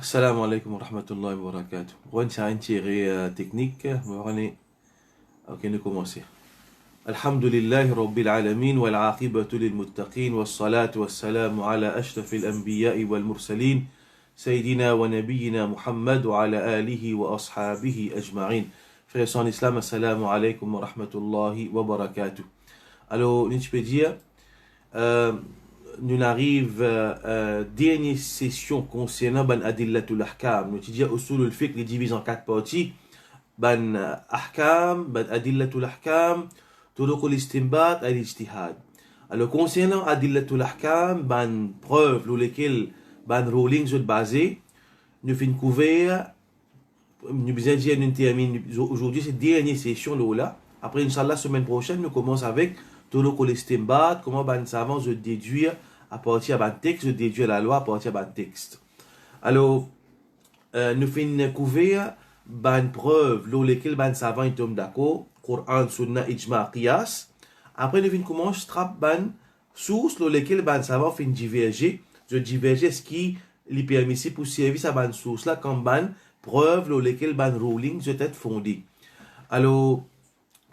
Assalamu alaikum wa rahmatullahi wa barakatuh. On a un tiré technique. Ok, nous commençons. Alhamdulillahi rabbil alamin wal aqibatu lil muttaqin was salatu was salamu ala ashrafil anbiya'i wal mursalin sayyidina wa nabiyyina Muhammad wa ala alihi wa ashabihi ajma'in. Frères en islam, assalamu alaikum wa rahmatullahi wa barakatuh. Alors, je peux dire, nous arrive dernière session concernant ban adillatul ahkam. Nous disons usul al-fiqh les divise en quatre parties. Ban ahkam, ban adillatul ahkam, turuq al-istinbat et l'ijtihad. Alors concernant adillatul ahkam, ban preuve sur lesquelles ban ruling sont basés, nous finissons couvert, nous besoin dire nous termine aujourd'hui cette dernière session là. Après inchallah semaine prochaine nous commençons avec turuq al-istinbat, comment ban savant se déduire à partir d'un texte, de déduire la loi à partir d'un texte. Alors, nous finissons couvert une preuve sur lesquelles les savants sont d'accord, Coran, Sunna, Ijma, Qiyas. Après, nous finissons commencer à traiter une source sur lesquelles les savants finissent diverger. Je diverger ce qui est permissible pour servir à une source là comme une preuve sur lesquelles les rulings sont fondés. Alors,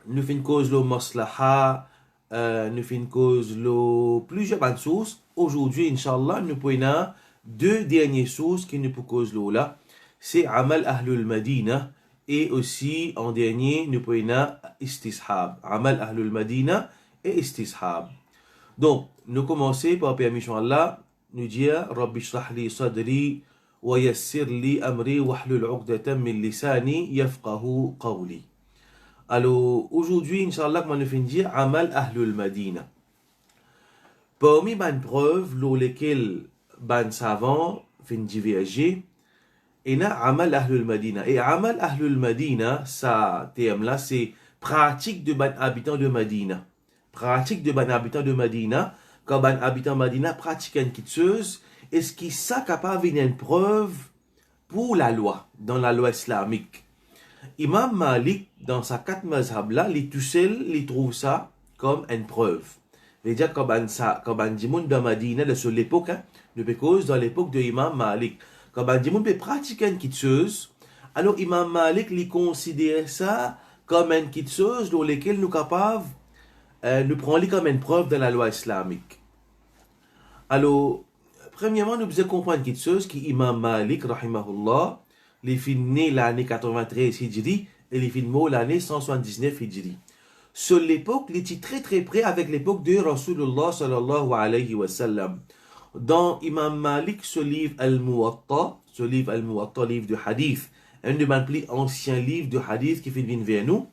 nous finissons cause le maslaha, nous finissons cause le plusieurs bonnes sources. Aujourd'hui, Inch'Allah, nous prenons deux dernières sources qui nous posent là. C'est Amal Ahlul Madina et aussi en dernier, nous prenons Istishab. Amal Ahlul Madina et Istishab. Donc, nous commençons par permission Allah, nous dire Rabbi shrah li sadri wa yassir li amri wa hlul 'uqdatan min lisani yafqahu qawli. Alors, aujourd'hui, Inch'Allah, comment nous finissons dire Amal Ahlul Madina. Parmi les preuves sur lesquelles les savants finissent diverger, il y a Amal Ahlul Madina. Et Amal Ahlul Madina, ça, terme-là, c'est pratique de les habitants de Madina. Pratique de les habitants de Madina, quand les habitants de Madina pratiquent une chose, est-ce qu'ils sont capables d'une preuve pour la loi, dans la loi islamique? Imam Malik, dans sa quatre mazhab là, il tout seul, il trouve ça comme une preuve. C'est-à-dire quand on dit dans Madina, de l'époque, depuis cause dans l'époque de Imam Malik, quand on dit peut pratiquer une petite chose, alors Imam Malik il considère ça comme une petite chose dans laquelle nous capables, nous prenons comme une preuve de la loi islamique. Alors, premièrement, nous devons comprendre une petite chose qui Imam Malik, rahimahullah, il est né l'année 93 Hijri et il est mort l'année 179 Hijri. Sur l'époque, il était très très près avec l'époque de Rasulullah sallallahu alayhi wa sallam. Dans Imam Malik, ce livre Al-Muwatta, livre de hadith, un des plus anciens livres de hadith qui fait venir vers nous.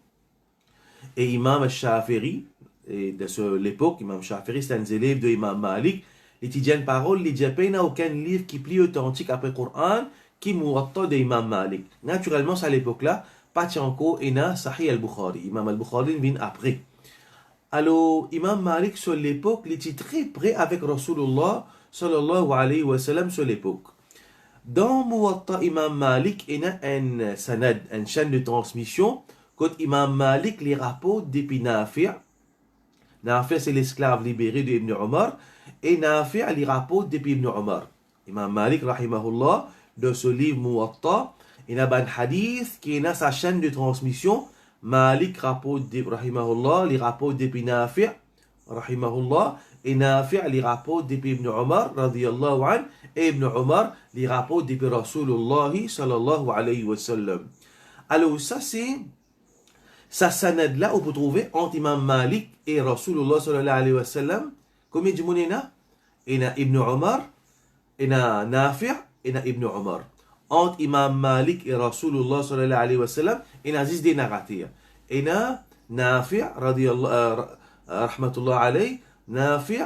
Et Imam Al-Shafiri, de l'époque, Imam Shafiri, c'est un élève de Imam Malik. Il dit une parole, il dit qu'il n'y a aucun livre qui est plus authentique après le Coran qui Muwatta de Imam Malik. Naturellement, c'est à l'époque-là, pas encore ena Sahih al-Bukhari. Imam al-Bukhari vient après. Alors, Imam Malik, sur l'époque, il était très près avec Rasulullah sallallahu alayhi wa sallam sur l'époque. Dans Muwatta Imam Malik, il y a un sanad, une chaîne de transmission, quand Imam Malik les rapporte depuis Nafi'. Nafi' c'est l'esclave libéré de Ibn Omar, et Nafi' les rapporte depuis Ibn Omar. Imam Malik, rahimahullah, dans ce livre Muwatta, il y a un hadith qui est sa chaîne de transmission. Malik rapporte rahimahullah, les rapports depuis Nafi', rahimahullah, et Nafi' les rapports depuis Ibn Omar, radiyallahu an, et Ibn Omar les rapports depuis Rasulullah sallallahu alayhi wa sallam. Alors ça c'est, ça sanad là, on peut trouver entre Imam Malik et Rasulullah sallallahu alayhi wa sallam. Combien de monde il y a Ibn Omar, il y a Nafi', il y a Ibn Omar. Entre Imam Malik et Rasulullah sallallahu alayhi wa sallam, il y a 10 narrateurs. Il y a Nafi' rahmatullah alayhi, Nafi'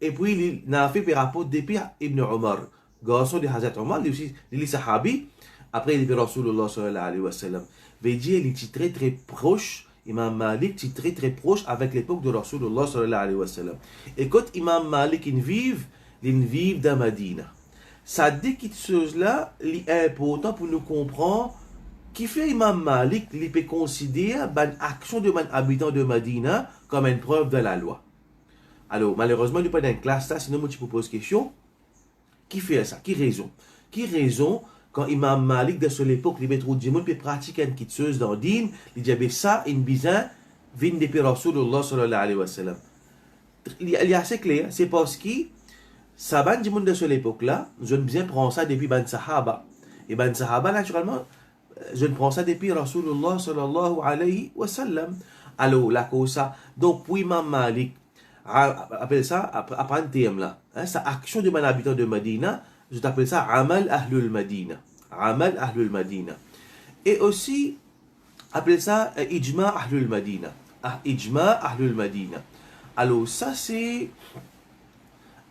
et puis Nafi' par rapport depuis Ibn Omar. Garçon de Hazrat Omar, il est sahabi, après il est Rasulullah sallallahu alayhi wa sallam. Veut dire, il est très très proche, Imam Malik est très très proche avec l'époque de Rasulullah sallallahu alayhi wa sallam. Et quand Imam Malik il vit dans Madina. Ça dit que cette chose-là est important pour nous comprendre qui fait Imam Malik, il peut considérer l'action de l'habitant de Madina comme une preuve de la loi. Alors, malheureusement, nous ne sommes pas dans une classe, sinon, je peux poser question. Qui fait ça? Qui raison? Qui raison quand Imam Malik de son époque, il mettait du monde, puis pratiquer une kitseuse dans le din, il disait ça, une bizarre, vient depuis Rasulullah sallallahu alayhi wa sallam. Il est assez clair, c'est parce que ça va du monde de son époque là, je ne bien prendre ça depuis Ban Sahaba. Et Ban Sahaba, naturellement, je ne prends ça depuis Rasulullah sallallahu alayhi wa sallam. Alors, la cause ça. Donc, pour Imam Malik, appelle ça, après un terme là, hein, sa action de mon habitant de Medina, je t'appelle ça Amal Ahlul Madina. Amal Ahlul Madina. Et aussi, appelle ça Ijma Ahlul Madina. Ijma Ahlul Madina. Alors, ça c'est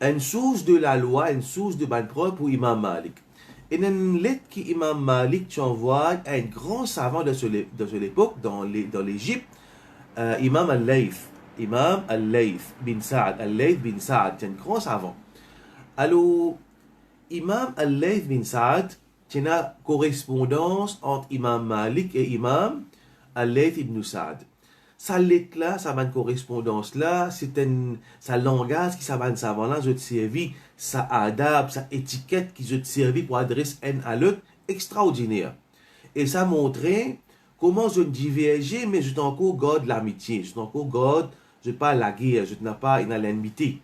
une source de la loi, une source de bonne preuve pour Imam Malik. Et une lettre qu'Imam Malik t'envoie à un grand savant de son époque, dans l'Égypte, Imam Al-Layth. Imam Al-Layth bin Sa'ad. Al-Layth bin Sa'ad, c'est un grand savant. Alors, Imam Al-Layth bin Sa'ad, c'est une correspondance entre Imam Malik et Imam Al-Layth ibn Sa'ad. Sa lettre-là, sa bonne correspondance-là, c'est sa langage qui, sa bonne savant-là, je te servi, sa adab, sa étiquette qui je te servi pour adresser un à l'autre, extraordinaire. Et ça montrait comment je divergeais, mais je t'encore garde l'amitié, je t'encore garde, je pas la guerre, je n'ai pas une l'enmité.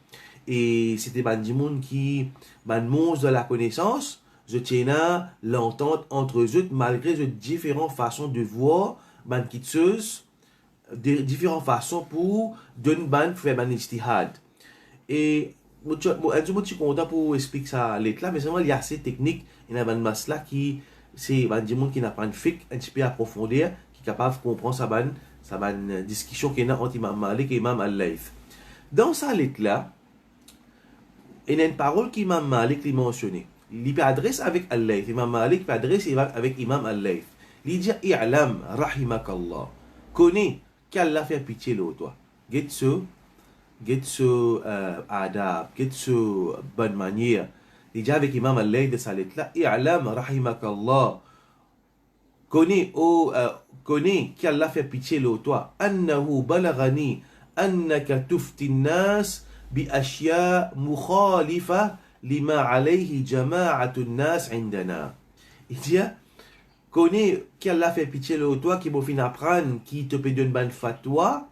Et c'était du monde qui, monstre de la connaissance, je tiens l'entente entre eux, malgré les différentes façons de voir, kitseuse, de différentes façons pour donner faire un istihad. Et je suis content pour expliquer ça là, mais seulement il y a assez technique, il y a une masse là qui c'est des gens qui n'a pas une fiqh un petit peu approfondir, qui est capable de comprendre sa discussion qu'il y a entre Imam Malik et Imam Al-Layth. Dans sa lettre là, il y a une parole qu'Imam Malik lui mentionné. Il peut adresser avec Al-Layth, Imam Malik peut adresser avec Imam Al-Layth. Il dit i'lam rahimakallah. Connais qu'Allah fait pitié là toi. Get ce adab, get ce bonne manière. Il dit avec Imam Al-Layth de sa lettre là, i'lam rahimakallah. Connais qu'Allah fait pitié là toi. Annahu balagani annaka tufti nas bi ashya mukhalifa lima alayhi jama'atu nas indana. Il dit connais qu'Allah fait pitié là toi qui m'a fait apprendre qui te peut donner une bonne fatwa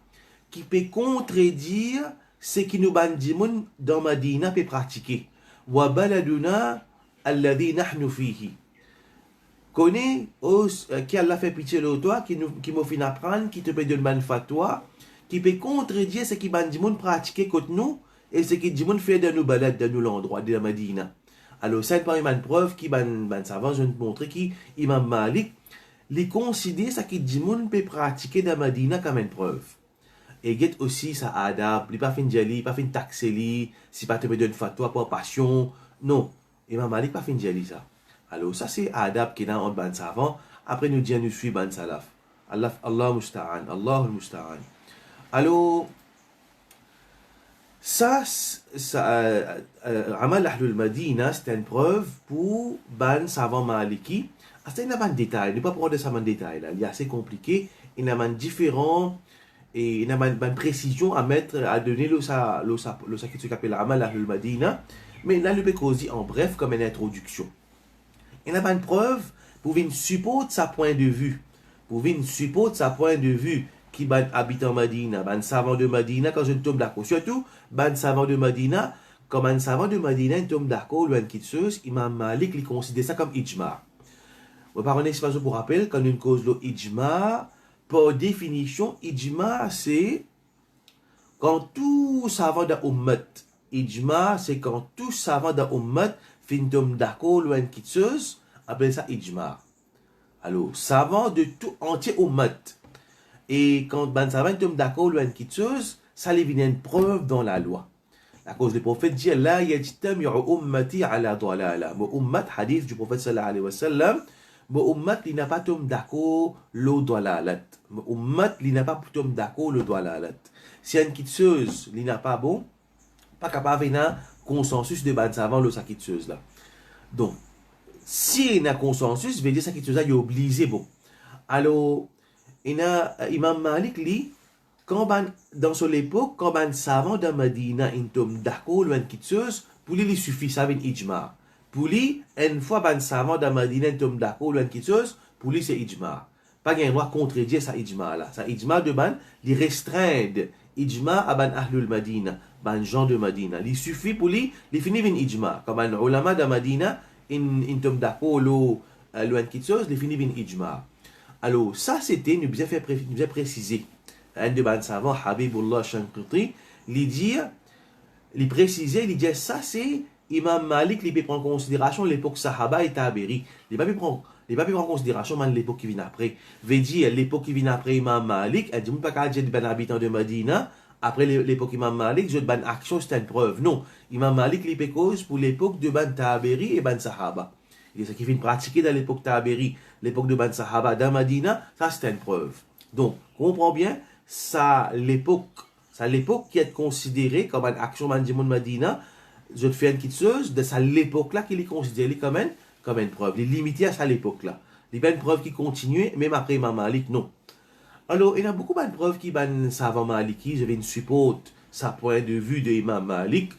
qui peut contredire ce qui nous bandimoun dans Madina peut pratiquer. Wa baladuna alladhi nahnu fihi. Connais qu'Allah fait pitié là toi qui m'a fait apprendre qui te peut donner une bonne fatwa qui peut contredire ce qui bandimoun pratiquer contre nous et ce qui bandimoun fait de nous balades dans l'endroit de la Madina. Alors, c'est une preuve qui savant, je vais te montrer qui Imam Malik, les considère ça qui dit moun peut pratiquer dans Madina comme une preuve. Et get aussi sa adab, il pas fin jali, pas fin taxeli, si pas te donne fatwa pour passion. Non, Imam Malik pas fin jali ça. Alors, ça c'est adab qui est dans le ban savant. Après nous disons nous suivons ban salaf. Allah musta'an, Allah musta'an. Alors, ça Amal Ahlul Madina, c'est une preuve pour ban savant maliki. C'est un détail, ne pas prendre ça en détail là. Il est assez compliqué, il y a différents et il y a une précision à mettre, à donner le qui s'appelle Amal Ahlul Madina, mais là le peut causer en bref comme une introduction. Il y a une preuve pour venir supporter sa point de vue, qui habite en Madina, ban savant de Madina, quand je tombe d'accord. Surtout, ban savant de Madina, comme un savant de Madina, il tombe d'accord, loin de kitseuse, Imam Malik, il considère ça comme ijma. Par un espace pour rappel, quand une cause le ijma, par définition, ijma, c'est quand tout savant de ummat, ijma, c'est quand tout savant de ummat, fin tombe d'accord, loin de kitseuse, appelle ça ijma. Alors, savant de tout entier ummat. Et quand ban savant tombe d'accord loin de kitseuse, ça lui vient une preuve dans la loi. La cause du prophète dit la yajtami'u ummati ala dalala. Mon ummat hadith du prophète sallallahu alayhi wa sallam, mon ummat il n'a pas tombe d'accord le dalalat. Mon ummat il n'a pas tombe d'accord le dalalat. Si une kitseuse il n'a pas bon, pas capable d'un consensus de ban savant le sa kitseuse là. Donc si il y a un consensus, veut dire ça kitseuse là il est obligé bon. Alors Imam Malik li, dans son époque, quand un savant de Medina, il tombe d'accord, loin de kitseuse, pour lui, il suffit, ça vient ijma. Pour lui, une fois ban savant dans Madina, un tombe d'accord, ou quelque chose, pour lui c'est ijma. Pas qu'il droit contredire sa ijma là. Sa ijma de ban, il restreint ijma à ban ahlul Madina, ban gens de Madina. Il suffit pour lui, il finit une ijma. Comme un ulama de Madina, in tombe d'accord, ou quelque chose, il finit une ijma. Alors, ça c'était, nous bien préciser. Un de ban savant, Habibullah Shanqiti, il précisait, il disait, ça c'est Imam Malik, il peut prendre en considération l'époque Sahaba et Taberi. Il ne peut pas prendre en considération l'époque qui vient après. Veut dire, l'époque qui vient après Imam Malik, elle dit, pas qu'à dire ben habitant de Medina, après l'époque Imam Malik, je ban action, c'est une preuve. Non. Imam Malik, il peut cause pour l'époque de ban Taberi et ban Sahaba. Et ce qui vient pratiquer dans l'époque Taberi, l'époque de ban Sahaba dans Medina, ça c'est une preuve. Donc, comprends bien, ça l'époque qui est considérée comme une action de Medina. Je te fais une petite chose, de ça l'époque-là qu'il est considéré comme une preuve. Il est limité à ça l'époque-là. Il n'y a pas une preuve qui continue, même après Imam Malik, non. Alors, il y a beaucoup de preuves qui sont savants maliki, je viens de supporter sa point de vue de Imam Malik.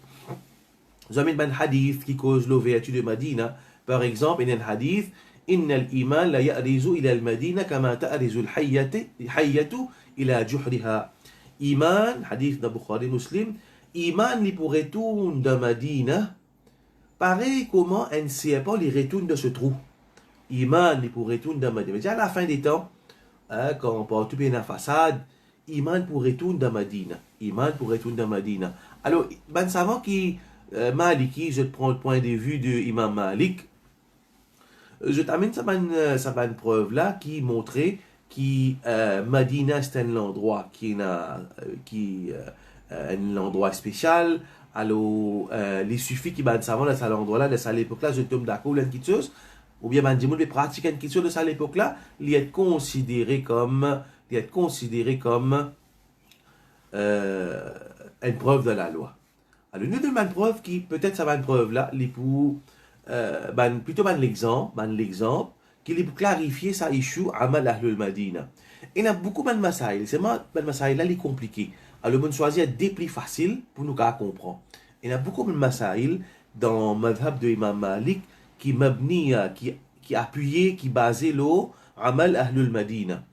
Vous avez un hadith qui cause l'ouverture de Madina. Par exemple, il y a un hadith, Inna al-iman la ya'rizu ila al-Madina kama ta'rizu al-hayyatu ila juhriha. Iman, hadith de Bukhari Muslim, Iman li pour retourner de Madina, pareil comment un serpent les retourne de ce trou. Iman li pour retourner de Madina. Mais à la fin des temps, quand on part tout bien la façade, Iman pour retourner de Madina. Iman pour retourner de Madina. Alors, ben savant qui Maliki, je te prends le point de vue de Imam Malik, je t'amène ça une preuve là qui montrait que Madina c'est un endroit qui un endroit spécial. Alors, il suffit qu'il y ait un savant dans cet endroit-là, dans cette époque-là, je tombe d'accord, ou une petite chose, ou bien un dimanche de pratique une petite chose de cette époque-là, il est considéré comme une preuve de la loi. Alors, nous donnons une preuve qui, peut-être ça va une preuve là, pour, plutôt l'exemple, qui est pour clarifier ça issue Amal Ahlul Madina. Il y a beaucoup de masaïl, c'est moi, de masaïl là, il est compliqué. Alors, on choisit des plus faciles pour nous comprendre. Il y a beaucoup de masaïl dans le madhab de Imam Malik qui mabni, qui appuyé, qui basé l'eau Amal Ahlul Madina.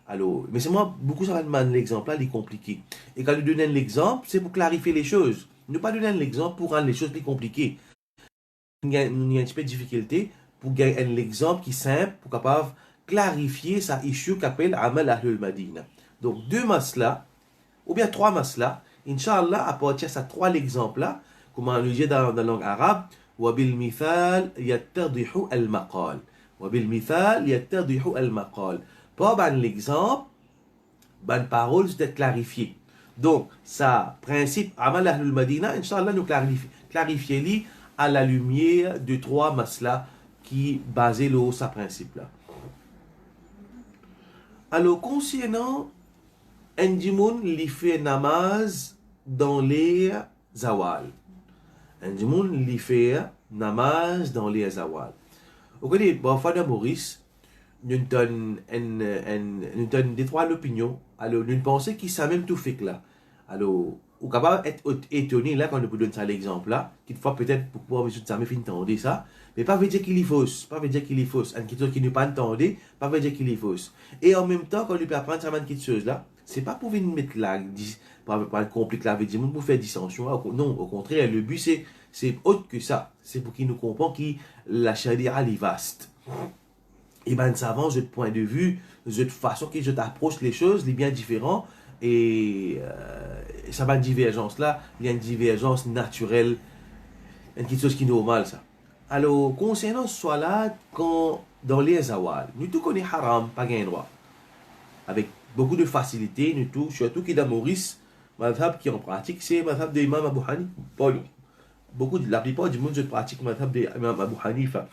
Alors, mais c'est moi, beaucoup ça va demander l'exemple là, il est compliqué. Et quand nous donnons l'exemple, c'est pour clarifier les choses. Ne pas donner l'exemple pour rendre les choses plus compliquées. Il y a un petit peu de difficulté pour gagner un exemple qui est simple, pour capable clarifier sa issue qu'appelle Amal Ahlul Madina. Donc, deux maslas, ou bien trois maslas, Inch'Allah, à partir de ces trois exemples-là, comme on le dit dans la langue arabe, وَبِالْمِثَالِ يَتَّضِحُ الْمَقَالِ وَبِالْمِثَالِ يَتَّضِحُ الْمَقَالِ. Par l'exemple, une parole doit être clarifiée. Donc, ça, principe, Amal Ahlul Madina, Inch'Allah, nous clarifier à la lumière de trois maslas qui basent le sa principe là. Alors, concernant un dimoun li fait namaz dans les zawal. Un dimoun li fait namaz dans les zawal. Vous connaissez, parfois dans Maurice, nous donne des trois l'opinion. Alors, nous pensons qu'il s'est même tout fait là. Alors, vous capable d'être étonné là quand nous vous donne ça l'exemple là, qu'il faut peut-être pour pouvoir monsieur ça me fait entendre ça, mais pas veut dire qu'il est fausse, pas veut dire qu'il est fausse. Un quelque chose qui ne pas entendre, pas veut dire qu'il est fausse. Et en même temps, quand on peut apprendre ça quelque chose là, c'est pas pour venir mettre là, pas compliquer la vie, pour faire dissension. Non, au contraire, le but c'est autre que ça. C'est pour qu'il nous comprenne que la charia est vaste. Et ben savant, de point de vue, de façon que je t'approche les choses, les bien différents. Et ça va une divergence là, il y a une divergence naturelle, une petite chose qui est normale ça. Alors, concernant ce soit-là, quand dans les zawal, nous tout connaissons haram, pas gain droit. Avec beaucoup de facilité, nous tout, surtout qui dans Maurice, madhab qui en pratique, c'est madhab de Imam Abu Hanifa. La plupart du monde pratique madhab de Imam Abu Hanifa.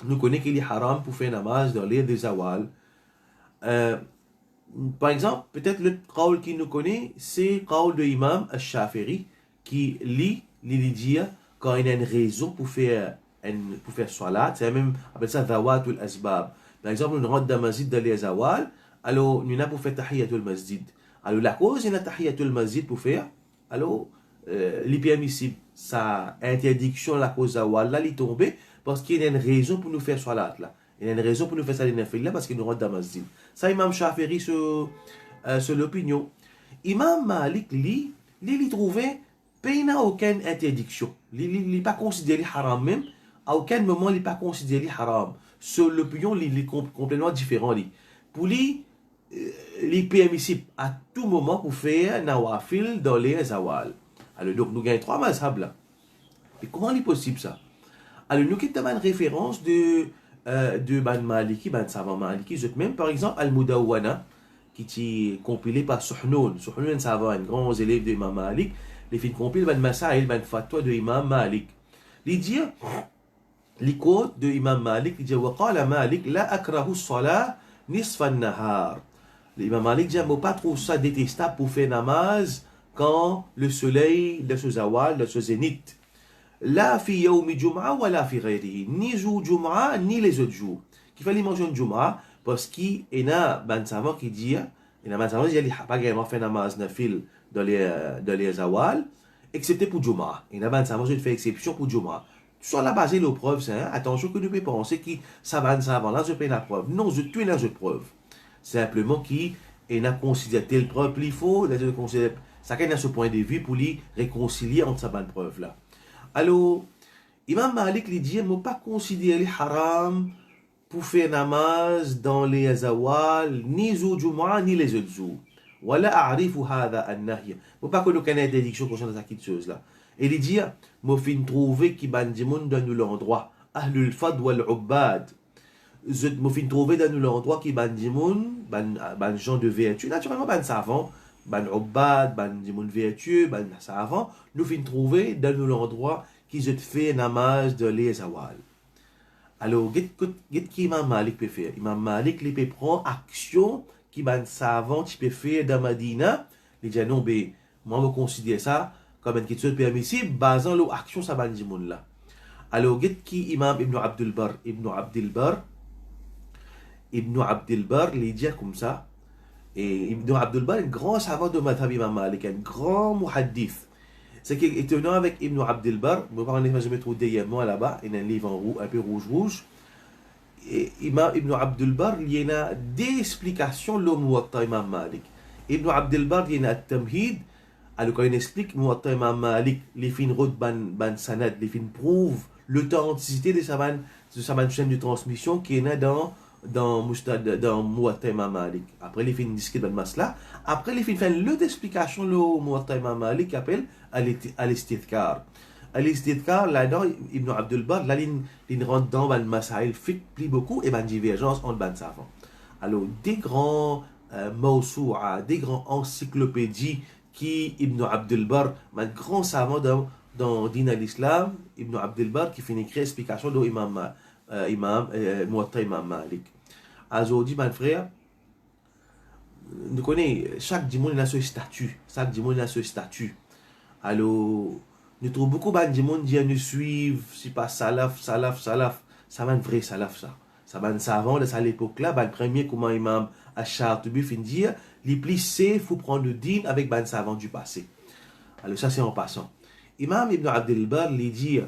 Nous connaissons qu'il est haram pour faire namaz dans les zawal. Par exemple, peut-être le qawl qui nous connaît, c'est le qawl de Imam al-Shafiri qui lit dire quand il y a une raison pour faire salat, c'est même appelle ça dhawatul asbab. Par exemple, on rentre dans le masjid dans les zawal, alors nous avons pour faire tahiyatul masjid. Alors la cause, il y a tahiyatul masjid pour faire, alors li permissible, sa interdiction la cause zawal là, li tombe, parce qu'il y a une raison pour nous faire salat là. Il y a une raison pour nous faire ça là, parce qu'il nous rentre dans masjid. Ça, Imam Shafiri sur l'opinion. Imam Malik, lui trouvait qu'il n'y a aucune interdiction. Il n'est pas considéré haram même. À aucun moment, il n'est pas considéré haram. Sur l'opinion, il est complètement différent. Pour lui, il est permissible à tout moment pour faire nawafil dans les zawal. Alors, donc, nous gagnons 3 mazhab là. Et comment est possible ça? Alors, nous avons une référence de Ban Maliki, Ban Savant Maliki, même par exemple Al-Mudawwana, qui est compilé par Suhnoun. Suhnoun, ça va un grand élève de Imam Malik. Les films compilés, Ban Masail, Ban Fatwa de Imam Malik. Il dit, les quotes de Imam Malik, il dit, وقال Malik, la akrahu salah nisfa nahar. L'Imam Malik dit, moi pas trouve ça détestable pour faire namaz quand le soleil de ce zawal, de ce zénith. La fi yawmi jum'a wa la fi ghayrihi. Ni jour jum'a, ni les autres jours. Qu'il fallait mentionner jum'a, parce qu'il y a un savant qui dit, il y a un savant qui dit, il n'y a pas vraiment fait namaz nafil dans les zawal, excepté pour jum'a. Il y a un savant qui fait exception pour jum'a. Sur la base de la preuve, c'est attention que nous pouvons penser que ça va un savant là, je fais la preuve. Non, je tue la preuve. Simplement qu'il a considéré telle preuve plus faux, ça a ce point de vue pour lui réconcilier entre sa bonne preuve là. Alors, Imam Malik lui dit, ne pas considérer haram pour faire namaz dans les azawal, ni jour Jumu'ah, ni les autres jours. Wala a'rifu hadha an-nahy. Ne pas connaître une interdiction concernant cette chose là. Et il dit, je fin trouver qui ban dimoun dans l'endroit, ahlul fad wal ubbad. Je fin trouver dans l'endroit qui ban dimoun, ban gens de vertu, naturellement ban savant, ban ubbad, ban dimoun vertueux, ban savant, nous fin trouver dans l'endroit qui se fait namaz de les awal. Alors, qu'est-ce qu'Imam Malik peut faire? Imam Malik, il peut prendre action qui ban savant, qui peut faire dans Madina. Il dit, non, ben, moi, je considère ça comme une question permissible, basant l'action ça ban dimoun là. Alors, qu'est-ce qu'Imam Ibn Abdul Bar, il dit comme ça. Et Ibn Abdul Bar, un grand savant de Madhab Imam Malik, un grand muhaddith. Ce qui est étonnant avec Ibn Abdul Bar, je me trouve derrière moi là-bas, il y a un livre en rouge, un peu rouge. Et Ibn Abdul Bar, il y a des explications de Muwatta Imam Malik. Ibn Abdul Bar, il y a un tamhid, alors quand il explique Muwatta Imam Malik, les fins route ban sanad, les fins prouvent l'authenticité de sa chaîne de transmission qui est là dans Muwatta Imam Malik. Après, les fins discutent ban masla. Après, les fins font l'autre explication de Muwatta Imam Malik qui appelle Al-Istidhkar. Al-Istidhkar, là-dedans, Ibn Abdul Bar, là, il rentre dans le masail, fait plus beaucoup, et ben divergence entre ban savants. Alors, des grands mawsou'a, des grands encyclopédies qui Ibn Abdul Bar, un grand savant dans Din al-Islam, Ibn Abdul Bar, qui fait une explication de Muwatta Imam Malik. Aujourd'hui, mon frère, nous connaissons, chaque dimanche a ce statut. Chaque dimanche a ce statut. Alors, nous trouvons beaucoup de gens qui nous suivent, si pas salaf. Ça va un vrai salaf, ça. Ça va un savant de cette époque-là, le premier, comment Imam Ash-Shartubi fin dire, les plus safe, il faut prendre le din avec un savant du passé. Alors, ça, c'est en passant. Imam Ibn Abdul Bar, il dit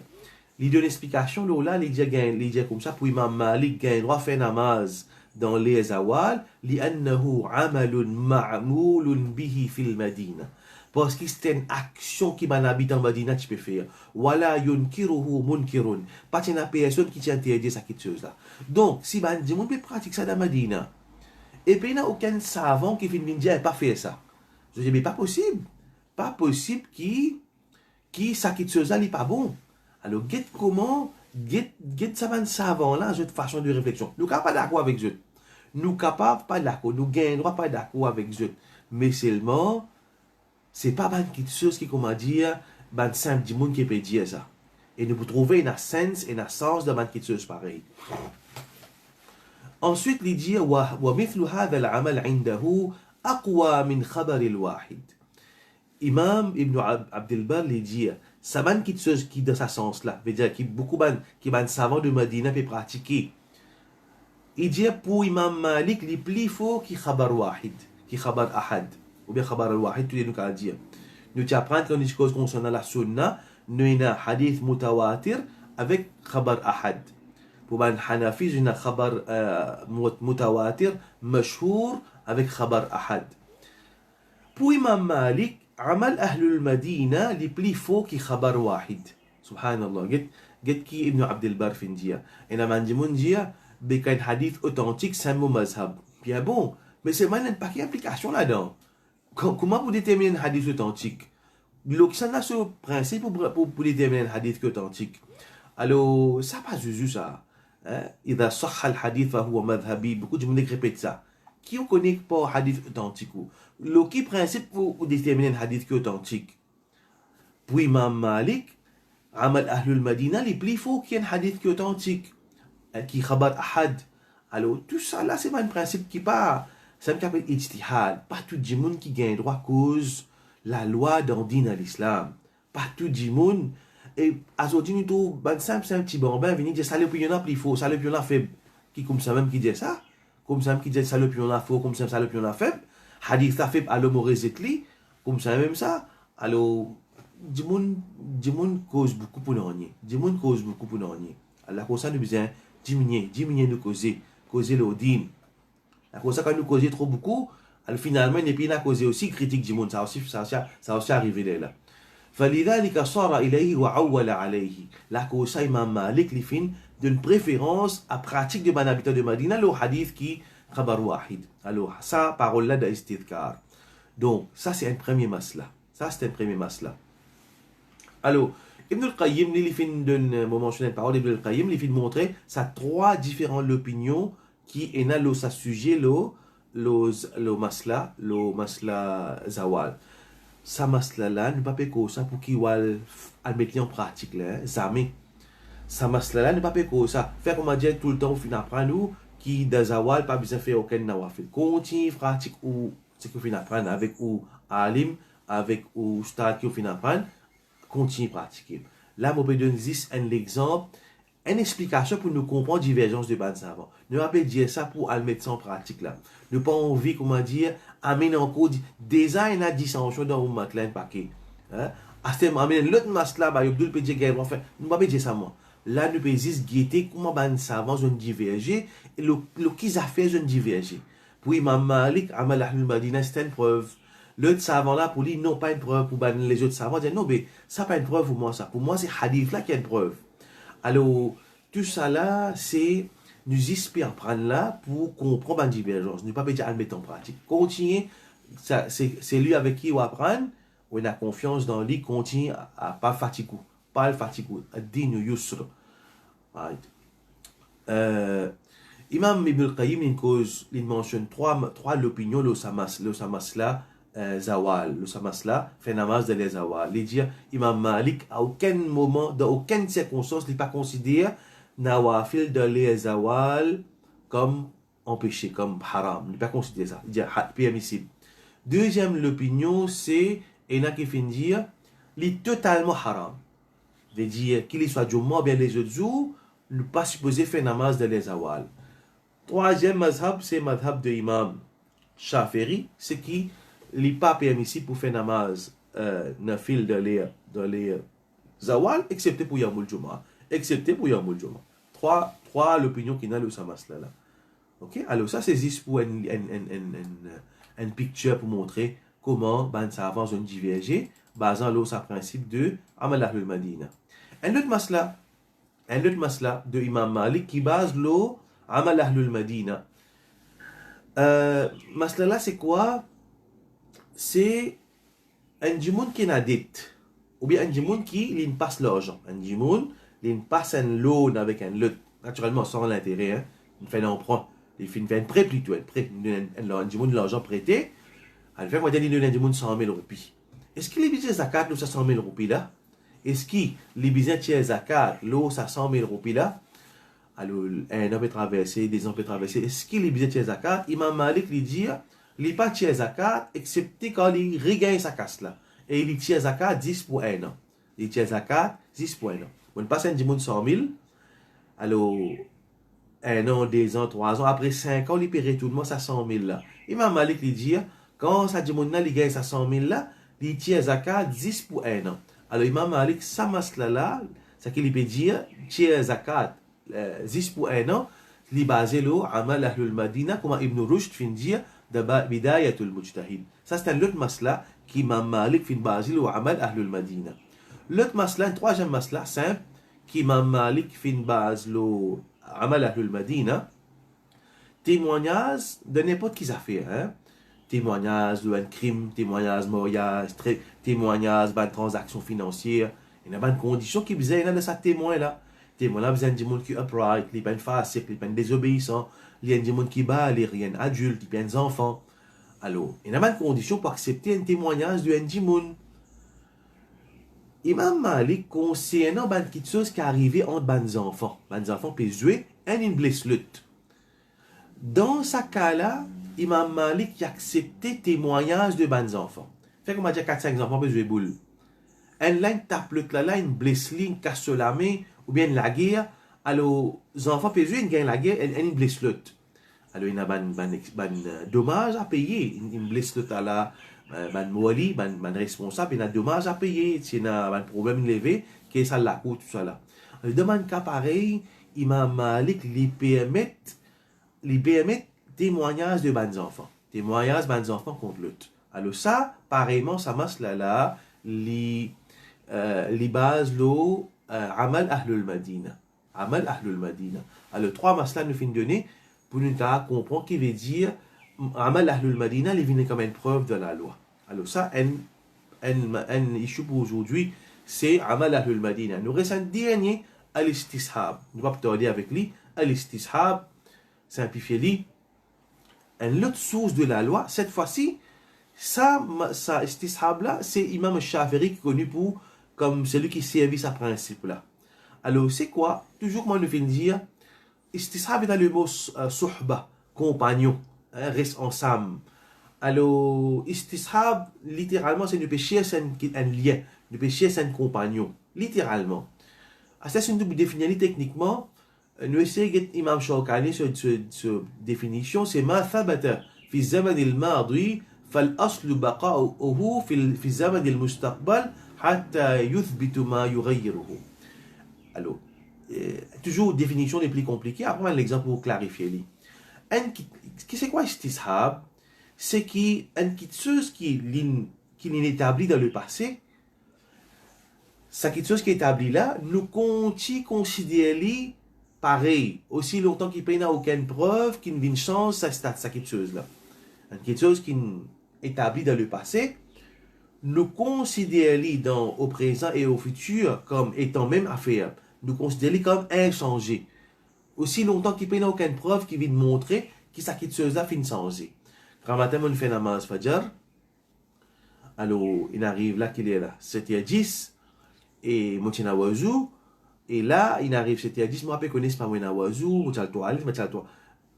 une explication, là, il dit comme ça, pour Imam Malik, il doit faire namaz dans les awal, لأنه عمل معمول به في المدينة. Parce que c'est une action qui m'a habité en Madina, tu peux faire. Wala yunkiruhu munkirun. Pas une personne qui t'interdit cette chose-là. Donc, si on peut pratiquer ça dans Madina, et puis il n'y a aucun savant qui finit de dire, pas faire ça. Je dis, mais pas possible. Pas possible qui ça chose-là n'est pas bon. Alors, get ça un savant-là, cette façon de réflexion. Nous ne sommes pas d'accord avec eux. Nous ne sommes pas d'accord. Nous ne gagnons pas d'accord avec eux. Mais seulement, c'est pas une chose qui, comment dire, un simple monde qui peut dire ça. Et nous pouvons trouver un sens et un sens de une chose pareille. Ensuite, il dit, وَمِثْلُ هَذَا الْعَمَلْ عِنْدَهُ أَقْوَى مِنْ خَبَرِ الْوَاحِدِ. Imam Ibn Abdul Bar, il dit, ça va une chose qui, dans ce sens-là, veut dire qu'il beaucoup de savants de Medina peuvent pratiquer. Il dit, pour Imam Malik, il est plus fort que khabar wahid, que khabar ahad. Ou bien khabar al-wahid, tous les deux qu'à dire. Nous t'apprendre quand nous cause concernant la sunna, nous avons un hadith mutawatir avec khabar ahad. Pour ban Hanafi, nous avons un khabar mutawatir, mashhour avec khabar ahad. Pour Imam Malik, عمل أهل المدينة les plus faux qui خبر واحد. Subhanallah. Get qui Ibn Abd al-Bar findia. Et na mandimun dia, bekan hadith authentique, c'est mon mazhab. Bien bon, mais c'est maintenant pas qu'il y a application là-dedans. Comment vous déterminer un hadith authentique? Ça n'a ce principe pour déterminer un hadith authentique. Alors, ça pas juste ça. إذا صح الحديث فهو مذهبي. Beaucoup de monde répète ça. Qui on connaît pas hadith authentique ou le qui principe pour déterminer un hadith qui est authentique. Pour Imam Malik, Amal Ahlul Madina, les plus faux qui est un hadith qui est authentique, qui khabar ahad. Alors tout ça là, c'est pas un principe qui pas, ça me s'appelle ijtihad. Pas tout le monde qui gagne droit cause la loi dans din à l'islam. Pas tout le monde. Et à ce moment tout, ben simple, c'est un petit bambin venu dire ça le plus y'en a plus faux, ça le plus y'en a faible. Qui comme ça même qui dit ça, comme ça même qui dit ça le plus y'en a faux, comme ça le plus y'en a faible. Hadith a fait à l'homme rézécli, comme ça même ça. Alors, du monde cause beaucoup pour nous. Du monde cause beaucoup pour nous. Alors, comme ça, nous besoin diminuer nous causer le din. Alors, comme ça, quand nous causons trop beaucoup, alors finalement, il n'y a pas causer aussi critique du monde. Ça aussi arrivé là. فلذلك صار إليه وعول عليه. La cause Imam Malik li fin d'une préférence à pratique de ban habitant de Madina le hadith qui khabar wahid. Alors ça parole là d'istidkar. Donc ça c'est un premier masla. Alors Ibn al-Qayyim li fin d'un moment mentionné parole Ibn al-Qayyim li fin montrer ça trois différentes opinions qui est là sa sujet le masla zawal. Ça masla là ne pas péco ça pour qui wal mettre en pratique là jamais ça masla là ne pas péco ça faire comme dire tout le temps au final apprendre nous qui dans zawal pas besoin faire aucun nawafil continue pratique ou ce que final apprendre avec ou alim avec ou stade qui au final apprendre continue pratiquer là moi peux donner un exemple une explication pour nous comprendre la divergence de bas savants. Ne pas dire ça pour le mettre en pratique là. Ne pas envie, comment dire, amener en code design à dissension dans un matelas paquet. À ce moment, amener l'autre masque là, il y a deux petits gars, enfin, ne pas dire ça moi. Là, nous pouvons juste guetter comment bas savants ont divergé et le qu'ils a fait ont divergé. Pour Imam Malik, Amal Ahlul Madina, c'est une preuve. L'autre savant là, pour lui, non, pas une preuve. Pour les autres savants, dire non, mais ça pas une preuve pour moi ça. Pour moi, c'est hadith là qui est une preuve. Alors, tout ça là, c'est nous inspire prendre là pour comprendre la divergence. Ne pas dire à le mettre en pratique. Continuer, c'est lui avec qui on apprend, on a confiance dans lui, continue à pas fatiguer, pas le fatiguer, à dire yusr. Right. Imam Ibn al-Qayyim, il mentionne trois l'opinion, le samasla, zawal, le samasla, fait namaz de les zawal. Il dit, Imam Malik, à aucun moment, dans aucune circonstance, il n'est pas considéré nawafil de les zawal comme empêché, comme haram. Il n'est pas considéré ça. Il dit, permissible. Deuxième l'opinion, c'est, il y en a qui finissent dire, il est totalement haram. Il dire, qu'il soit Jumma, bien les autres jours, ne pas supposé faire namaz de les zawal. Troisième mazhab, c'est mazhab de Imam Shafiri, ce qui n'est pas permissible pour faire namaz nafil dans les zawal, excepté pour Yamul Juma. Trois l'opinion qui n'a le samas là. Ok? Alors ça, c'est juste pour une picture pour montrer comment ben savants ont divergé, basant l'eau sa principe de Amal Ahlul Madina. Un autre masla de Imam Malik qui base l'eau Amal Ahlul Madina. Masla là, c'est quoi? C'est un djimoun qui n'a dette. Ou bien un djimoun qui passe l'argent. Un djimoun, il passe un loan avec un lot. Naturellement, sans l'intérêt. Hein. Il fait un emprunt. Il fait un prêt plutôt. Un prêt. Un djimoun, l'argent prêté. Il fait, moi, il donne un djimoun 100 000 roupies. Est-ce qu'il est besoin de zakat, l'eau, ça 100 000 roupies là? Est-ce qu'il est besoin de zakat, l'eau, ça 100 000 roupies là? Alors, un an peut traverser, des ans peut traverser. Est-ce qu'il est besoin de zakat? Imam Malik lui dit, il n'est pas de zakat, excepté quand il regagne sa casse là. Et il tire zakat 10 pour un an. Il tire zakat 10 pour un an. On passe un djimoun 100 000. Alors, un an, 2 ans, 3 ans, après 5 ans, il peut retourner ça 100 000 là. Imam Malik lui dit, quand ça djimoun là, il gagne ça 100 000 là, il tire zakat 10 pour un an. Alors, Imam Malik, ça masla là, ça qu'il peut dire, tire zakat 10 pour un an, li basé lo amal ahlul madina, comme Ibn Rushd fin dire, bidayatul mujtahid. Ça, c'est un autre masla qui Imam Malik fin basé lo amal ahlul madina. L'autre masla, un troisième masla, simple, qui Imam Malik fin basé lo amal ahlul madina, témoignage de n'importe qui affaire, hein. Témoignage d'un crime, témoignage mariage, témoignage d'une transaction financière. Il y a des conditions qui besoin de ce témoin-là. Témoin là besoin de gens qui upright, qui sont faciles, qui sont désobéissants, il y a des gens qui battent, il y a des adultes, il y a des enfants. Alors, il y a des conditions pour accepter un témoignage d'un gens. Imam Malik concernant quelque chose qui est arrivé entre les enfants. Les enfants peuvent jouer et une blessure. Dans ce cas-là, Imam Malik a accepté témoignage de bons enfants. Fait qu'on m'a dit 4-5 enfants peuvent jouer boule. Un là, une tape là, une blessure, une casse la main, ou bien la guerre. Alors, les enfants peuvent jouer, une la guerre, une blessure. Alors, il y a un dommage à payer. Une blessure à la, un mouali, un responsable, il y a un dommage à payer. S'il y a un problème levé, qu'est-ce que ça la coûte, tout ça là. Alors, dans un cas pareil, Imam Malik lui permet témoignage de bons enfants. Témoignage de bons enfants contre l'autre. Alors ça, pareillement, ça marche là, les bases, amal ahlul madina. Amal ahlul madina. Alors trois maslas nous finissent donner pour nous comprendre qui veut dire amal ahlul madina, il vient comme une preuve de la loi. Alors ça, un issue pour aujourd'hui, c'est amal ahlul madina. Nous reste un dernier, al-istishab. Nous va parler avec lui, al-istishab, simplifier-lui. Une autre source de la loi, cette fois-ci, ça istishab-là, c'est Imam Shafi'i qui est connu pour, comme celui qui servit ce principe-là. Alors, c'est quoi? Toujours, moi, je vais dire, istishab est dans le mot suhba, compagnon, hein, reste ensemble. Alors, istishab, littéralement, c'est de péché, c'est un lien, de péché, c'est un compagnon, littéralement. Ça, c'est une définition techniquement. Nous essayons de Imam Shawkani sur définition, c'est ma thabata fi zaman al-madi fal aslu baqa'uhu fi zaman al-mustaqbal hatta yuthbitu ma yughayyiruhu. Alors, toujours définition les plus compliquées, après un exemple pour clarifier. C'est quoi istishab? C'est quelque chose qui est établi dans le passé. Ça quelque chose qui est établi là, nous considérons pareil, aussi longtemps qu'il n'y a aucune preuve, qu'il n'y a une chance, ça quelque chose-là. Quelque chose qui est établi dans le passé, nous considérons au présent et au futur comme étant même affaire. Nous considérons comme inchangé. Aussi longtemps qu'il n'y a aucune preuve qui vient montrer que ça quelque chose-là finit changé. Quand matin, on fait namaz fajr, alors il arrive là qu'il est là, 7h10, et moi, je wazou. Et là, il arrive, c'était 10 mois, je ne connais pas moi, wazou, je suis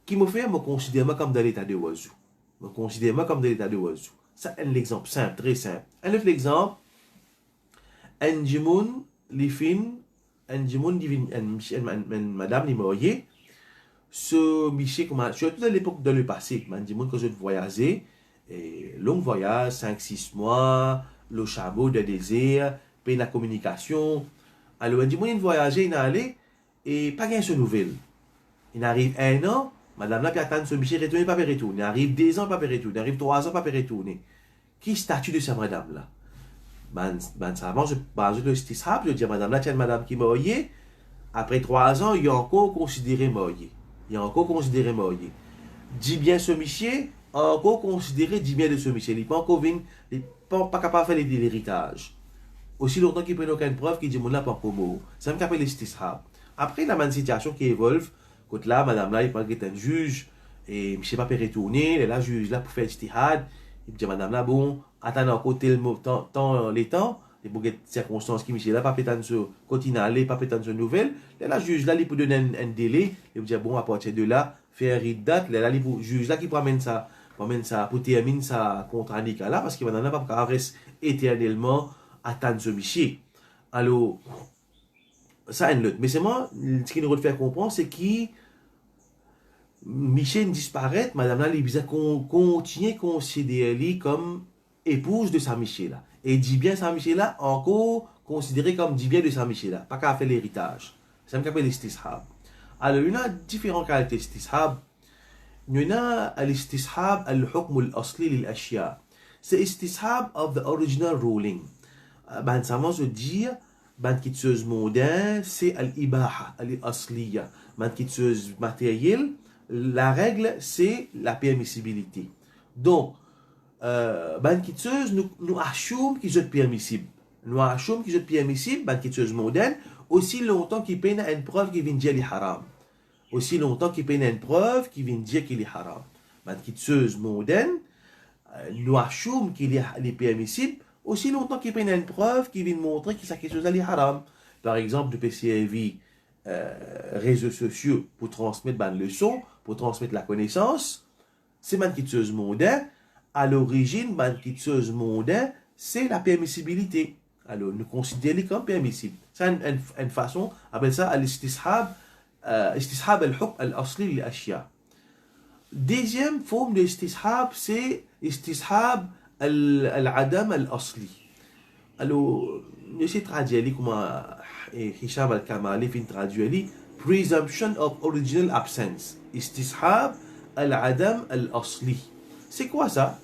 qui me fait me considérer comme dans l'état de wazou. Me considérer comme dans l'état de wazou. Ça, c'est un exemple simple, très simple. Un autre exemple, un jimoun, les films, un jimoun, madame, les mariés, ce Michel, surtout à l'époque de le passé, un jimoun que je voyageais, long voyage, 5-6 mois, le chameau de désert, la communication. Alors, on dit, moi, il voyageait, il est allé, et pas gain de nouvelles. Il arrive 1 an, madame là, puis attend ce Michel retourner, pas retourner. Il arrive 2 ans, pas retourner. Il arrive 3 ans, pas retourner. Qui statut de cette madame là? Ça avant, je base le stishab, je dis à madame là, tiens, madame qui est mariée, après 3 ans, il est encore considéré marié. Il est encore considéré marié. Dis bien ce Michel, encore considéré, dis bien de ce Michel. Il n'est pas encore pas capable de faire l'héritage. Aussi longtemps qu'il n'y a aucune preuve qu'il dit mon là pas comme ça me rappelle l'istishab. Après la même situation qui évolue, quand là madame là il prend un juge et je sais pas peut retourner, et là juge là pour faire istihad, il dit madame là bon, attends encore tel temps les temps, les beaucoup de circonstances qui Michel là pas peut-être sur continuer aller pas peut-être sur nouvelle, et là juge là il peut donner un délai, il dit bon à partir de là faire une date, là il juge là qui promène ça pour terminer ça contre là parce que madame là pas rester éternellement attendre ce Michel. Alors, ça, une autre. Mais c'est moi, ce qui nous faire comprendre, c'est que Michel disparaît, madame là, il continue à considérer comme épouse de Saint-Michel. Et dit bien Saint-Michel, encore considéré comme dit bien de Saint-Michel. Pas qu'à faire l'héritage. C'est ce qu'on appelle l'istishab. Alors, il y a différents qualités d'istishab. Il y a l'istishab al-hukm al-asli lil-ashya. C'est istishab of the original ruling. Ben, ça veut dire, ben, kitseuse mondaine, c'est al-ibaha, al-asliya. Ben, kitseuse matérielle, la règle, c'est la permissibilité. Donc, ben, kitseuse, nous assumons qu'ils sont permissibles. Nous assumons qu'ils sont permissibles, ben, kitseuse mondaine, aussi longtemps qu'il peine une preuve qui vient dire qu'il est haram. Aussi longtemps qu'il peine une preuve qui vient dire qu'il est haram. Ben, kitseuse mondaine, nous assumons qu'il est permissible, aussi longtemps qu'il peine une preuve qui vient montrer que cette chose est haram. Par exemple, le PCAV, réseaux sociaux pour transmettre une leçon, pour transmettre la connaissance, c'est une kitseuse mondaine. À l'origine, une kitseuse mondaine, c'est la permissibilité. Alors, nous considérons comme permissible. C'est une façon, on appelle ça l'istishab, istishab al-hukm al-asli lil-ashya. Deuxième forme de istishab, c'est istishab al-adam al-asli. Alors, je traduis comment Hisham al-Kamali fin traduit presumption of original absence. Istishab al-adam al-asli. C'est quoi ça?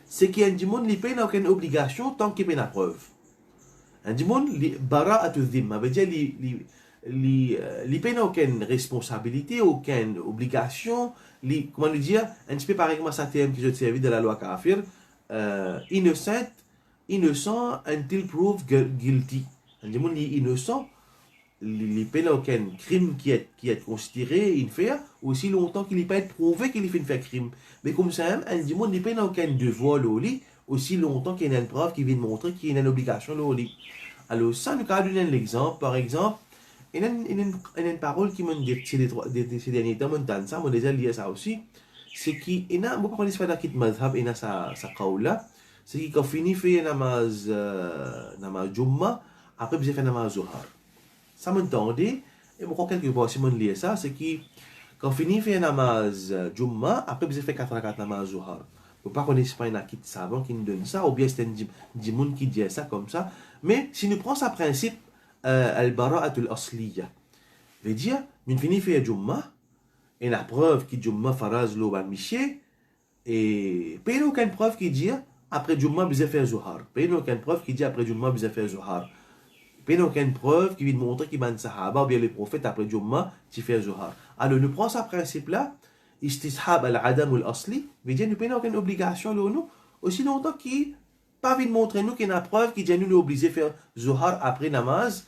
C'est qu'il y a un monde qui n'a aucune obligation tant qu'il n'y a pas de preuve. Un monde qui bara'atu dhimma, veut dire qui n'a aucune responsabilité, aucune obligation, comment le dire, un petit peu pareil comme ça thème qui je servi de la loi kafir, innocent until proved guilty. Un monde qui est innocent, il n'a aucun crime qui est considéré une fait, aussi longtemps qu'il n'est pas prouvé qu'il fait un crime. Mais comme ça, un monde n'a aucun devoir au lit, aussi longtemps qu'il y a une preuve qui vient montrer qu'il y a une obligation au lit. Alors, ça, nous avons donné un exemple. Par exemple, il y a une parole qui m'a dit ces derniers temps, ça, on a déjà lié ça aussi. C'est qu'il y a, beaucoup de gens qui ont dit que sa kaoula, c'est qu'il a fini de faire namaz Jumma, après il a fait namaz Zuhar. Ça m'entendait, et moi, quelque part, si on lit ça, c'est qu'il a fini de faire namaz Jumma, après il a fait 4 rakat namaz Zuhar. Vous ne connaissez pas un akit savant qui nous donne ça, ou bien c'est un djimoun qui dit ça comme ça. Mais si nous prenons ce principe, al-bara'atul asliya, veut dire, nous finissons faire Jumma, et la preuve qui Jumma faraz lo ban miché, et il n'y a aucune preuve qui dit, après Jumma, vous avez fait Zuhar. Il n'y a aucune preuve qui dit, après Jumma, vous avez fait Zuhar. Il n'y a aucune preuve qui vient montrer qu'il y a un sahaba, ou bien les prophètes, après Jumma, qui fait Zuhar. Alors, nous prenons ce principe-là, istishab al-adam al-asli, veut dire, nous n'avons aucune obligation, nous, aussi longtemps qu'il pas envie de montrer nous qu'il y a une preuve qui dit nous nous obligés de faire Zuhar après namaz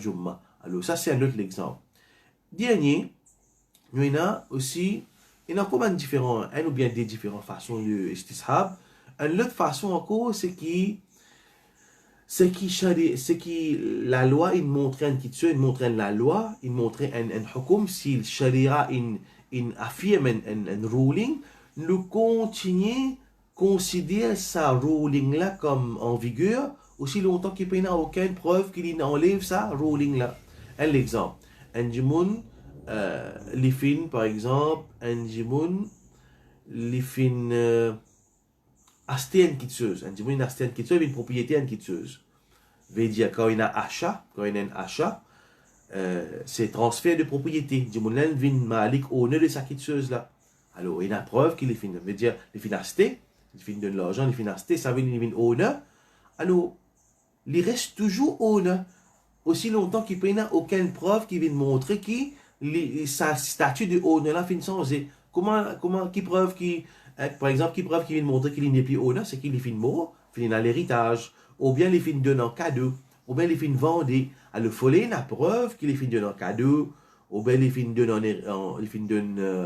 Jumma. Alors ça c'est un autre exemple. Dernier, nous il y a aussi, il y a comme un ou bien des différentes façons de istishab. Une autre façon encore, c'est qui la loi, il montre un qui il montre la loi, il montre un hukum, si le sharia il affirme un ruling, nous continuons considère sa ruling-là comme en vigueur, aussi longtemps qu'il n'y a aucune preuve qu'il enlève sa ruling-là. Un exemple, un jimoun, l'ifin, par exemple, un jimoun, l'ifin, acheter une kitseuse. Un jimoun acheter une kitseuse, une propriété une kitseuse. Veut dire, quand il y a achat, c'est transfert de propriété. Jimoun là, vient malik au nœud de sa kitseuse-là. Alors, il y a preuve qu'il est fin. Veut dire, l'ifin acheter, il finit de l'argent, il finit acheter, ça veut dire qu'il honneur. Alors, il reste toujours honneur. Aussi longtemps qu'il n'y a aucune preuve qui vient montrer que sa statut de honneur là finit changé. Qui preuve qui, par exemple, qui preuve qui vient montrer qu'il n'est plus honneur, c'est qu'il est fin mort, finit dans l'héritage, ou bien il finit donner en cadeau, ou bien il finit vendre. Alors, il faut la preuve qu'il est fin donner en cadeau, ou bien il finit donner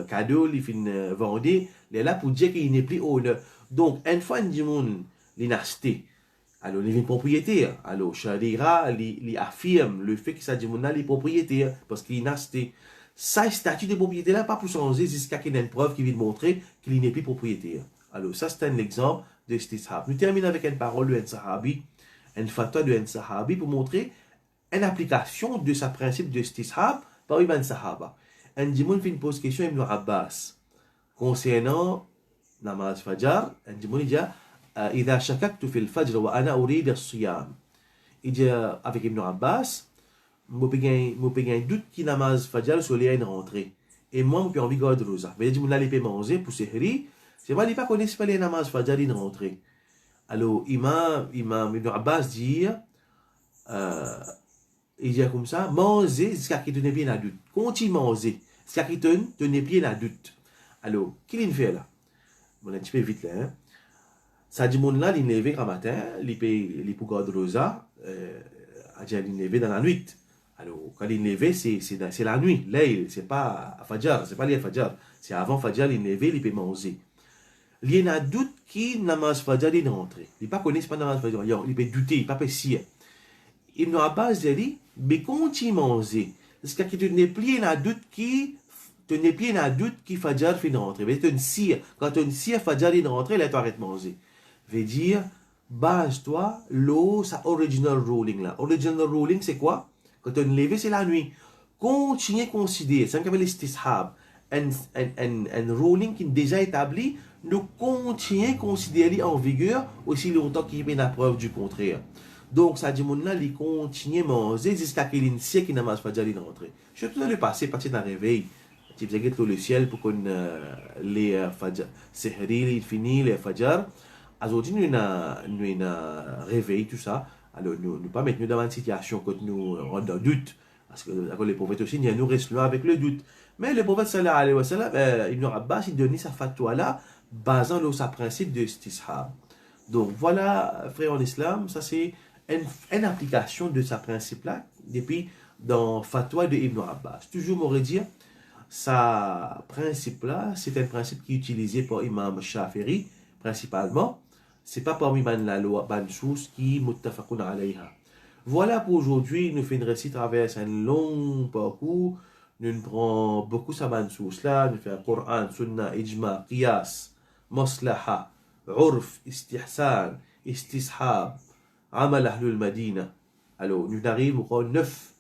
cadeau, il finit vendre. Il est là pour dire qu'il n'est plus honneur. Donc, une fois un monde l'a acheté, alors il est propriétaire. Alors, Sharia, il affirme le fait que ça dit qu'il est propriétaire parce qu'il est acheté. Ça, statut de propriétaire là, pas pour changer jusqu'à qu'il y ait une preuve qui vient montrer qu'il n'est plus propriétaire. Alors, ça, c'est un exemple de istishab. Nous terminons avec une parole de un sahabi, une fatwa de un sahabi pour montrer une application de ce principe de istishab par Ibn Sahaba. Un dimoun fait une pose question à Ibn Abbas concernant namaz Fajr, un dimoun dit إذا شككت في الفجر وأنا أريد الصيام. Il dit avec Ibn Abbas, je peux doute qui namaz fajr sur les rentrée. Et moi, je peux envie de garder rosa. Mais je dis, je peux manger pour sehri. C'est pas, il pas connaître pas les namaz fajr in rentrée. Alors, Imam Ibn Abbas dit, il dit comme ça, manger jusqu'à qu'il te n'ait bien à doute. Continue manger jusqu'à qu'il te n'ait bien à doute. Alors, qu'il fait là? Bon, un petit peu vite là. Hein? Ça dit, mon là, il est levé le matin, il peut garder rosa, il est levé dans la nuit. Alors, quand il est levé, c'est la nuit. Là, c'est pas à Fajr, c'est pas lié à Fajr. C'est avant Fajr, il est levé, il peut manger. Il y a un doute qui namaz Fajr est rentré. Il ne pas connaît pas namaz Fajr. Il peut douter, il ne peut pas si. Ibn Abbas dit, mais continue manger. Parce que tu n'es plus un doute qui Fajr fait rentrer. Mais tu une sire. Quand tu as une sire, Fajr est rentré, là, tu arrêtes de manger. Veut dire, base-toi, l'eau, sa original ruling là. Original ruling, c'est quoi? Quand tu es levé, c'est la nuit. Continuez à considérer, c'est comme l'istishab, un ruling qui est déjà établi, nous continuons à considérer en vigueur aussi longtemps qu'il y a une preuve du contraire. Donc, ça dit, il continue à manger jusqu'à qu'il y ait une siècle qui n'a pas déjà rentré. Je suis tout le passé, partir d'un réveil. Tu faisais tout le ciel pour qu'on les fajr, sehri, il finit, les fajr. Aujourd'hui, nous avons réveillé tout ça. Alors, nous ne pas mettre dans une situation que nous rendons dans doute. Parce que les prophètes aussi, nous restons là avec le doute. Mais le prophète sallallahu alayhi wa sallam, Ibn Abbas, il donnait sa fatwa là, basant sur sa principe de istishab. Donc voilà, frère en islam, ça c'est une application de sa principe là, depuis dans fatwa de Ibn Abbas. Toujours, m'aurait dit, sa principe là, c'est un principe qui est utilisé par Imam Shafi'i, principalement. C'est pas parmi la loi, ban source qui muttafaqun alayha. Voilà pour aujourd'hui, nous finirons ici travers un long parcours. Nous prenons beaucoup sa ban source là, nous faisons Coran, Sunnah, Ijma, Qiyas, Maslaha, Urf, Istihsan, Istishab, Amal Ahlul Madina. Alors, nous arrivons à 9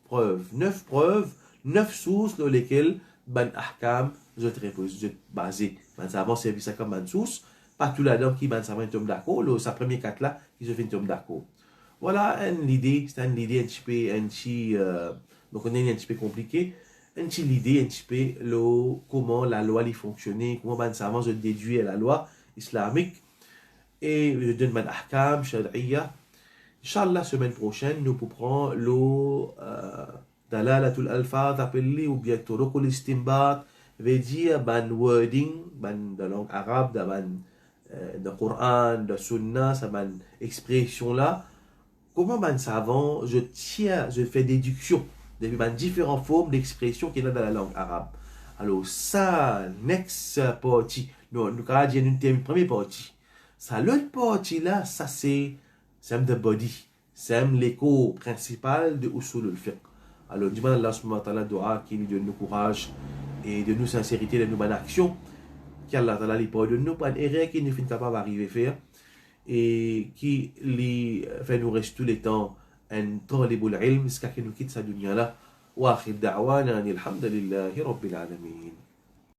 preuves, 9 sources dans lesquelles ban ahkam je basé. Ben, ça avance service comme ban source. Pas tout là-dedans qui ban ça va tomber d'accord. Sa première 4 là, qui se fait tomber d'accord. Voilà l'idée, c'est une idée un petit peu, donc on est un petit peu compliqué. Une petite idée un petit peu comment la loi lui fonctionnait, comment ban savant je déduis la loi islamique et je donne ban ahkam, shari'a. Inch'Allah, semaine prochaine, nous pourrons dalalatul alfaz appelé ou bien turuqul istinbat, veut dire ban wording, ban de langue arabe, de Coran, de Sunna, ça ban expression là. Comment ban savant, je fais déduction de différentes formes d'expression qu'il y a dans la langue arabe. Alors ça, next partie, nous avons dit une première partie. Ça, l'autre partie là, ça c'est the body, c'est l'écho principal de Usul al-Fiqh. Alors, demande à Allah subhanahu wa ta'ala dua qui nous donne le courage et de nous sincérité de nous bonnes actions. Qu'Allah ta'ala lui pardonne nous pas d'erreur qui nous fait capable d'arriver à faire et qui lui fait nous rester tout le temps un talibul ilm jusqu'à ce qu'il nous quitte sa dunya là. Wa akhir da'wana alhamdulillahi rabbil alamin.